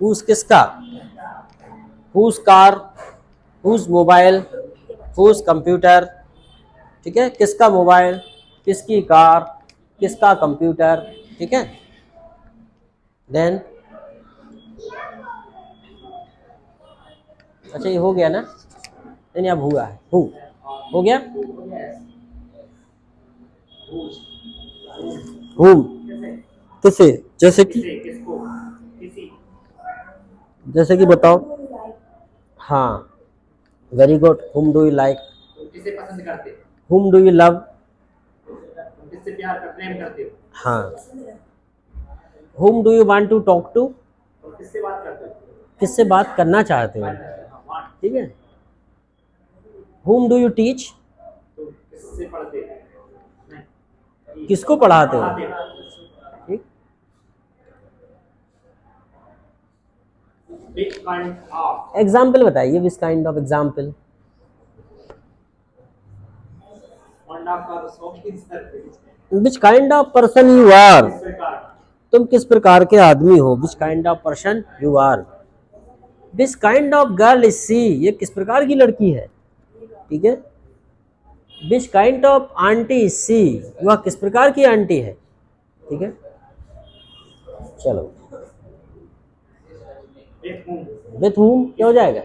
Whose किसका, whose car, whose mobile, whose computer, ठीक है, किसका मोबाइल, किसकी कार, किसका कंप्यूटर, ठीक है। देन अच्छा ये हो गया ना, नहीं अब हुआ है, हो गया। हुम किसे, जैसे कि बताओ। हाँ वेरी गुड, हुम डू यू लाइक, किसे पसंद करते हो, हुम डू यू लव, किससे प्यार करते, प्रेम करते हो, हाँ। Whom do you want to talk to, किससे बात करते हो, किससे बात करना चाहते हो, ठीक है। हुम डू यू टीच, किससे पढ़ते हो, किसको पढ़ाते हो, ठीक। एग्जाम्पल बताइए, which kind of example, which kind of person you are, तुम किस प्रकार के आदमी हो, which kind of person you are, which kind of girl is she, ये किस प्रकार की लड़की है, ठीक है। Which kind of aunty is she, वह किस प्रकार की आंटी है, ठीक है। चलो विथ whom क्या हो जाएगा,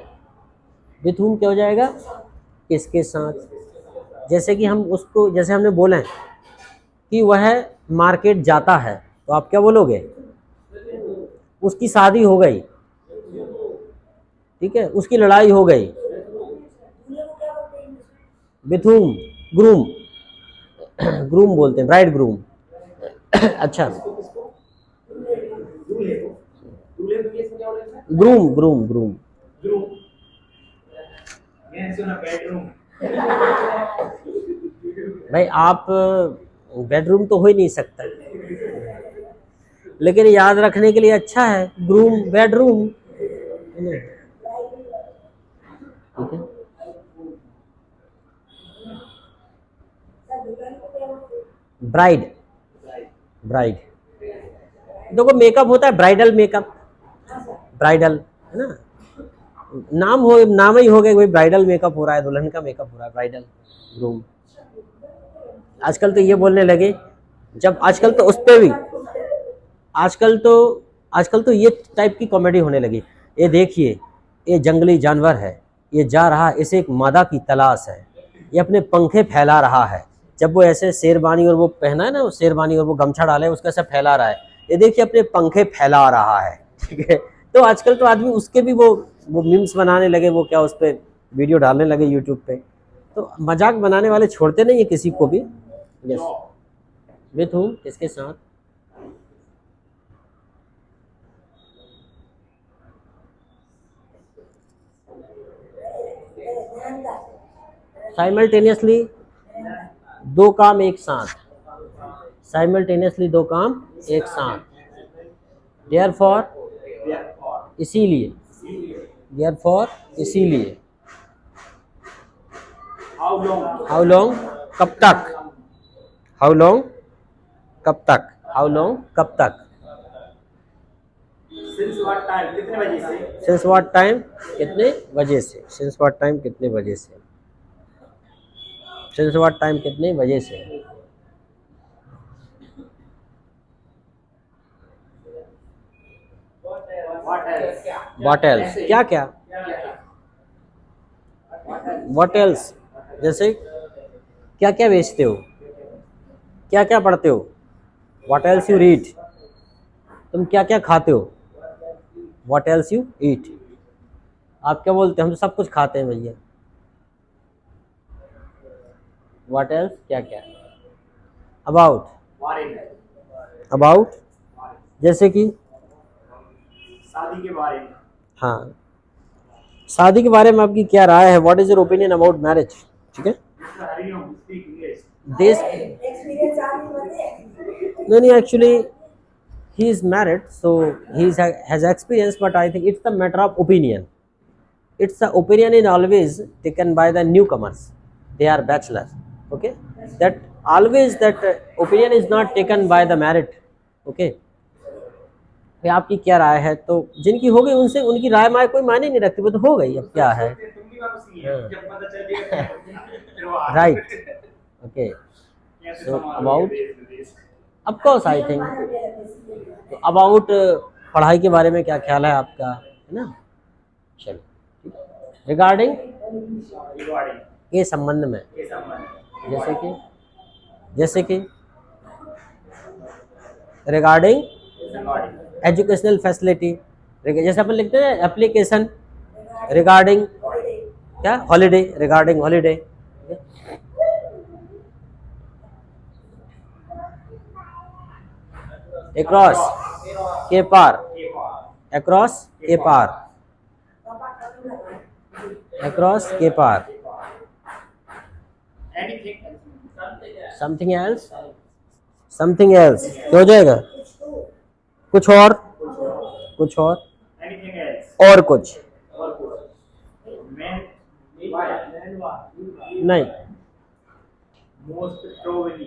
विथ whom क्या हो जाएगा, किसके साथ। जैसे कि हम उसको, जैसे हमने बोला है कि वह मार्केट जाता है, तो आप क्या बोलोगे, उसकी शादी हो गई, ठीक है, उसकी लड़ाई हो गई, विथ whom, ग्रूम, ग्रूम बोलते हैं, ब्राइड ग्रूम। अच्छा ग्रूम ग्रूम ग्रूम, भाई आप बेडरूम तो हो ही नहीं सकता, लेकिन याद रखने के लिए अच्छा है, ग्रूम बेडरूम, ठीक है। ब्राइड, ब्राइड, देखो मेकअप होता है ब्राइडल मेकअप, ब्राइडल है ना, नाम हो, नाम ही हो गया भाई ब्राइडल मेकअप हो रहा है, दुल्हन का मेकअप हो रहा है, ब्राइडल ग्रूम। आजकल तो ये बोलने लगे, जब आजकल तो उस पे भी, आजकल तो आजकल तो ये टाइप की कॉमेडी होने लगी, ये देखिए ये जंगली जानवर है, ये जा रहा है, इसे एक मादा की तलाश है, ये अपने पंखे फैला रहा है, जब वो ऐसे शेरवानी और वो पहना है ना, वो शेरवानी और वो गमछा डाले उसका ऐसा फैला रहा है, ये देखिए अपने पंखे फैला रहा है, ठीक है। तो आजकल तो आदमी उसके भी वो मीम्स बनाने लगे, वो क्या उस पर वीडियो डालने लगे यूट्यूब पे, तो मजाक बनाने वाले छोड़ते नहीं है किसी को भी। यस, विथ हूम किसके साथ, साइमल्टेनियसली दो काम एक साथ, साइमल्टेनियसली दो काम एक साथ, देयरफॉर इसीलिए, देयरफॉर इसीलिए, हाउ लॉन्ग कब तक, हाउ लॉन्ग कब तक, हाउ लॉन्ग कब तक, सिंस व्हाट टाइम कितने बजे से, सिंस व्हाट टाइम कितने बजे से, सिंस व्हाट टाइम कितने बजे से, सिंस व्हाट टाइम कितने बजे से, व्हाट एल्स क्या क्या, व्हाट एल्स जैसे क्या क्या बेचते हो, क्या क्या पढ़ते हो, व्हाट एल्स यू रीड, तुम क्या क्या खाते हो, व्हाट एल्स यू ईट, आप क्या बोलते हैं, हम तो सब कुछ खाते हैं भैया, व्हाट एल्स क्या क्या, अबाउट, अबाउट जैसे कि शादी के बारे में, हाँ शादी के बारे में आपकी क्या राय है, what is your opinion about marriage, ठीक है। देश नहीं actually he is married, so he has experience, but I think it's a matter of opinion, it's the opinion is always taken by the newcomers, they are bachelors, okay, that always that opinion is not taken by the married, okay, भाई आपकी क्या राय है, तो जिनकी हो गई उनसे उनकी राय माय कोई मायने नहीं रखती, वो तो हो गई, अब क्या है। Right, okay, so about, of course I think, तो अबाउट पढ़ाई के बारे में क्या ख्याल है आपका, है ना। चलो, रिगार्डिंग के संबंध में, जैसे कि रिगार्डिंग एजुकेशनल फैसिलिटी, जैसे अपन लिखते हैं एप्लीकेशन रिगार्डिंग क्या, हॉलीडे, रिगार्डिंग हॉलीडे। अक्रॉस के पार, अक्रॉस के पार, अक्रॉस के पार, समथिंग एल्स, समथिंग एल्स क्या हो जाएगा, कुछ और, कुछ और कुछ नहीं,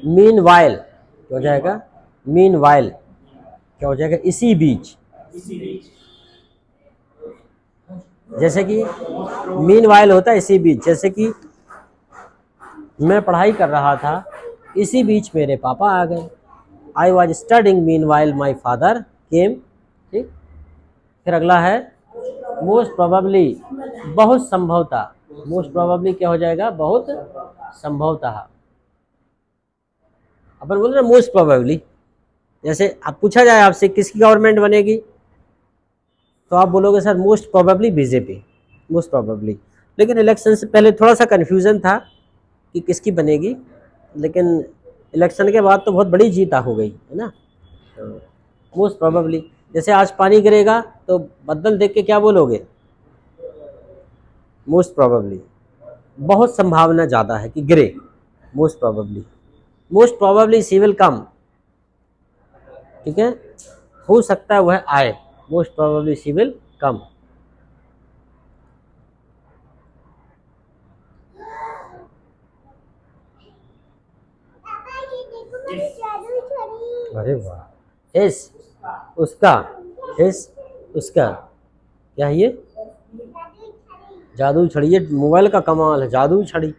मीन वाइल क्या हो जाएगा, मीन वाइल क्या हो जाएगा, इसी बीच, जैसे कि मीन वाइल होता है इसी बीच, जैसे कि मैं पढ़ाई कर रहा था, इसी बीच मेरे पापा आ गए, I was studying mean while my father came, ठीक। फिर अगला है मोस्ट प्रोबेबली, बहुत संभवतः, मोस्ट प्रोबेबली क्या हो जाएगा, बहुत संभवतः, अपन बोल रहे हैं मोस्ट प्रोबेबली, जैसे अब पूछा जाए आपसे किसकी गवर्नमेंट बनेगी, तो आप बोलोगे sir most probably BJP, most probably, लेकिन इलेक्शन से पहले थोड़ा सा कन्फ्यूज़न था कि किसकी बनेगी, लेकिन इलेक्शन के बाद तो बहुत बड़ी जीत हो गई, है ना। तो मोस्ट प्रोबेबली, जैसे आज पानी गिरेगा तो बदल देख के क्या बोलोगे, मोस्ट प्रोबेबली, बहुत संभावना ज़्यादा है कि गिरे, most probably, most probably she will come, ठीक है, हो सकता है वह आए, most probably she will come. अरे वाह, इस उसका, इस उसका क्या है ये, जादू छड़ी, ये मोबाइल का कमाल है, जादू छड़ी,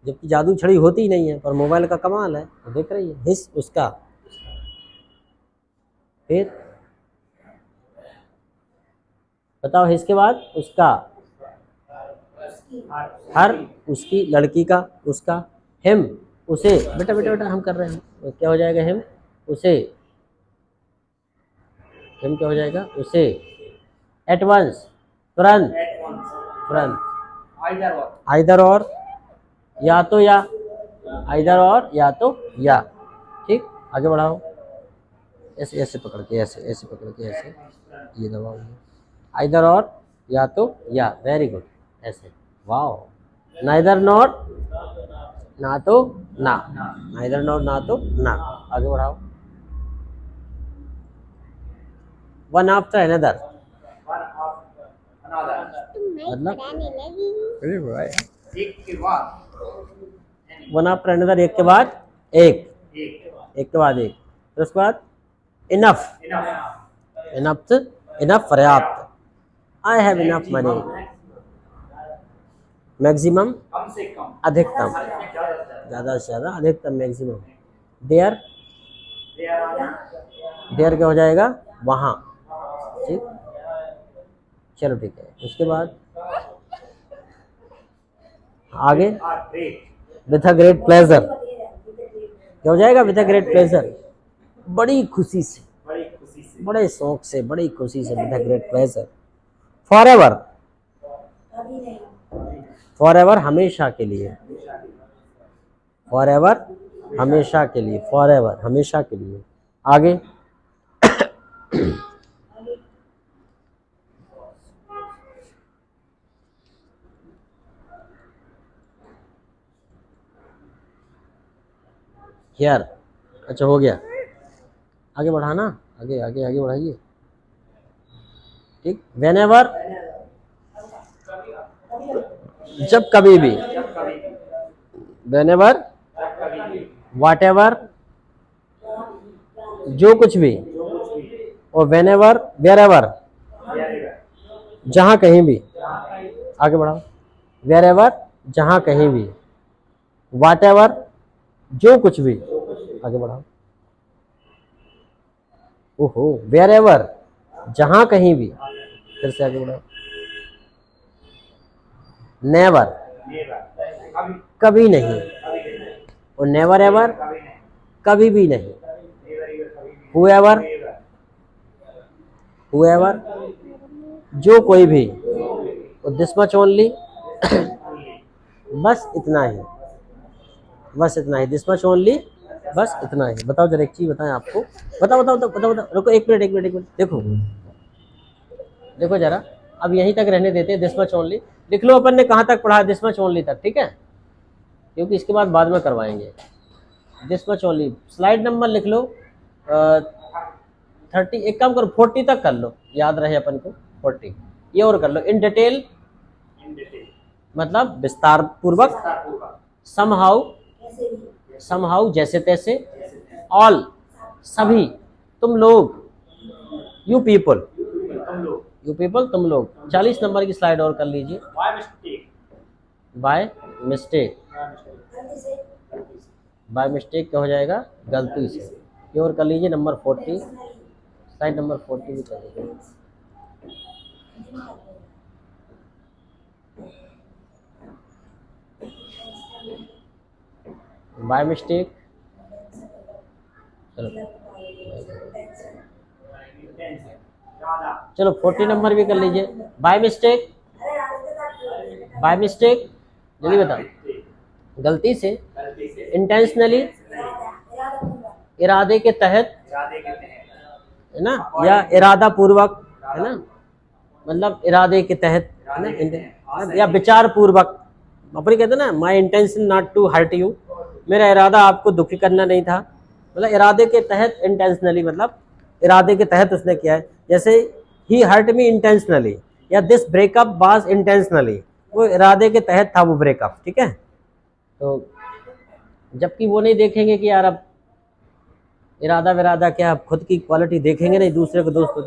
जबकि जादू छड़ी होती ही नहीं है, पर मोबाइल का कमाल है, तो देख रही है, हिस उसका, फिर बताओ हिस के बाद उसका, हर, उसकी, लड़की का, उसका, हिम, उसे, बेटा बेटा बेटा हम कर रहे हैं, तो क्या हो जाएगा, हिम, उसे, हिम क्या हो जाएगा, उसे, एट वंस, तुरंत, तुरंत, आइदर और, या तो या, आइदर और या तो या, ठीक, आगे बढ़ाओ, ऐसे ऐसे पकड़ के, ऐसे ऐसे पकड़ के, ऐसे ये दबाओ, आइदर और या तो या, वेरी गुड, ऐसे, वाओ, नाइदर नॉट, ना तो ना, नाइदर नॉट ना तो ना, आगे बढ़ाओ, वन आफ्टर अनदर, मतलब वन आफ्टर अनदर, एक के बाद एक, एक के बाद एक, फिर उसके बाद इनफ, इनफ, इनफ पर्याप्त, I have enough money, maximum अधिकतम, ज़्यादा से ज़्यादा, अधिकतम मैक्सिमम, देयर, देयर क्या हो जाएगा, वहाँ, ठीक, चलो ठीक है, उसके बाद आगे, विथ अ ग्रेट प्लेजर क्या हो जाएगा, विथ अ ग्रेट प्लेजर, बड़ी खुशी से, बड़े शौक से, बड़ी खुशी से, with a great pleasure, for ever, for ever हमेशा के लिए, फॉर एवर हमेशा के लिए, फॉर एवर हमेशा के लिए, आगे हियर, अच्छा हो गया, आगे बढ़ाना, आगे आगे आगे बढ़ाइए, ठीक, व्हेनेवर, जब कभी भी, व्हेनेवर, व्हाटएवर, जो कुछ भी, और वेनेवर वेरेवर, जहां कहीं भी, आगे बढ़ाओ, वेरेवर जहां कहीं भी, व्हाटएवर जो कुछ भी, आगे बढ़ाओ, ओहो, वेरेवर जहां कहीं भी, फिर से आगे बढ़ाओ, नेवर कभी नहीं, और नेवर एवर कभी भी नहीं, हुएवर हुएवर जो कोई भी, और दिस मच ओनली बस इतना ही, बस इतना ही, दिस मच ओनली बस इतना ही। बताओ जरा एक चीज बताएं आपको, बताओ बताओ बताओ बताओ बताओ, रुको एक मिनट एक मिनट एक मिनट, देखो देखो जरा, अब यहीं तक रहने देते हैं, दिस मच ओनली लिख लो, अपन ने कहाँ तक पढ़ा, दिस मच ओनली तक, ठीक है, क्योंकि इसके बाद में करवाएंगे। This much only, slide number लिख लो 30, एक काम करो 40 तक कर लो, याद रहे अपन को 40, ये और कर लो, इन डिटेल मतलब विस्तार पूर्वक, समहाउ समहाउ जैसे तैसे, ऑल सभी, तुम लोग, यू पीपल तुम लोग। 40 नंबर की स्लाइड और कर लीजिए। बाय मिस्टेक, बाय मिस्टेक क्या हो जाएगा, गलती से, ये और कर लीजिए। नंबर 40, स्लाइड नंबर 40 भी कर लीजिए। बाय मिस्टेक, चलो 40 नंबर भी कर लीजिए। बाय मिस्टेक, बाय मिस्टेक जल्दी बताओ, गलती से, इंटेंशनली इरादे के तहत, है ना, या इरादा पूर्वक, है ना, मतलब इरादे के तहत, है ना, या विचार पूर्वक, अपनी कहते ना, my intention not to hurt you, मेरा इरादा आपको दुखी करना नहीं था, मतलब इरादे के तहत, इंटेंशनली मतलब इरादे के तहत उसने किया है। जैसे ही हर्ट मी इंटेंशनली, या दिस ब्रेकअप वाज इंटेंशनली, वो इरादे के तहत था वो ब्रेकअप, ठीक है। तो जबकि वो नहीं देखेंगे कि यार अब इरादा विरादा क्या, खुद की क्वालिटी देखेंगे नहीं, दूसरे को दोस्त को।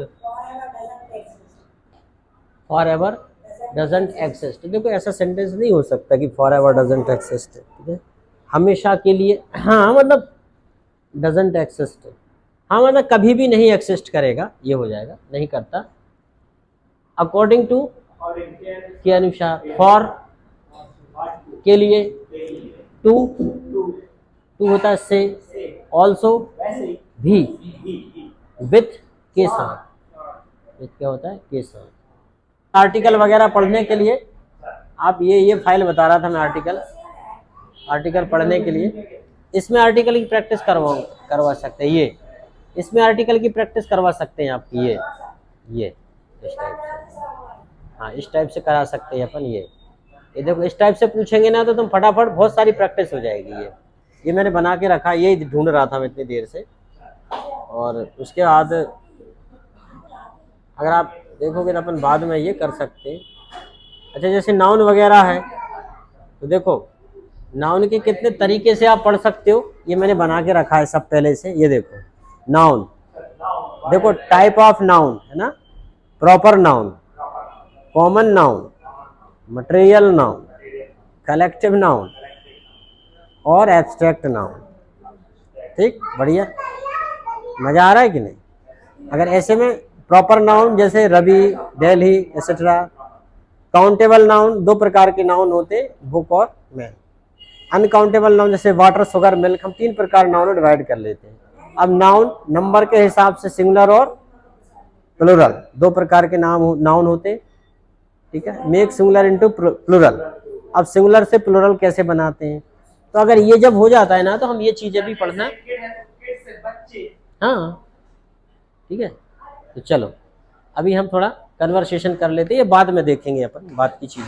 फॉर एवर डजंट एक्सिस्ट, देखो ऐसा सेंटेंस नहीं हो सकता कि फॉर एवर डजंट एक्सिस्ट, ठीक है, हमेशा के लिए, हाँ मतलब डजंट एक्सिस्ट, हाँ मतलब कभी भी नहीं एक्सिस्ट करेगा, ये हो जाएगा, नहीं करता। अकॉर्डिंग टू के अनुसार, फॉर के लिए, टू टू होता है से, ऑल्सो भी, विथ के साथ, विथ क्या होता है, के साथ। आर्टिकल वगैरह पढ़ने के लिए आप ये फाइल बता रहा था मैं, आर्टिकल पढ़ने के लिए, इसमें आर्टिकल की प्रैक्टिस करवा सकते हैं, ये इसमें आर्टिकल की प्रैक्टिस करवा सकते हैं आपकी, ये इस टाइप से, हाँ इस टाइप से करा सकते हैं अपन। ये देखो इस टाइप से पूछेंगे ना तो तुम फटाफट, बहुत सारी प्रैक्टिस हो जाएगी। ये मैंने बना के रखा, ये ढूंढ रहा था मैं इतनी देर से। और उसके बाद अगर आप देखोगे तो अपन बाद में ये कर सकते हैं। अच्छा जैसे नाउन वगैरह है, तो देखो नाउन के कितने तरीके से आप पढ़ सकते हो, ये मैंने बना के रखा है सब पहले से। ये देखो नाउन, देखो टाइप ऑफ नाउन है ना, proper noun, common noun, material noun, collective noun और एब्स्ट्रैक्ट नाउन। ठीक, बढ़िया, मजा आ रहा है कि नहीं। अगर ऐसे में प्रॉपर नाउन जैसे Ravi, Delhi etcetera. Countable noun, दो प्रकार के नाउन होते, बुक और मैन। अनकाउंटेबल नाउन जैसे वाटर, शुगर, मिल्क, हम तीन प्रकार नाउन डिवाइड कर लेते हैं। अब नाउन नंबर के हिसाब से सिंगुलर और प्लूरल, दो प्रकार के नाउन होते, ठीक है। Make singular into plural. अब सिंगुलर से प्लूरल कैसे बनाते हैं, तो अगर ये जब हो जाता है ना तो हम ये चीजें भी पढ़ना, हाँ ठीक है। तो चलो अभी हम थोड़ा कन्वर्सेशन कर लेते हैं, ये बाद में देखेंगे अपन बात की चीज।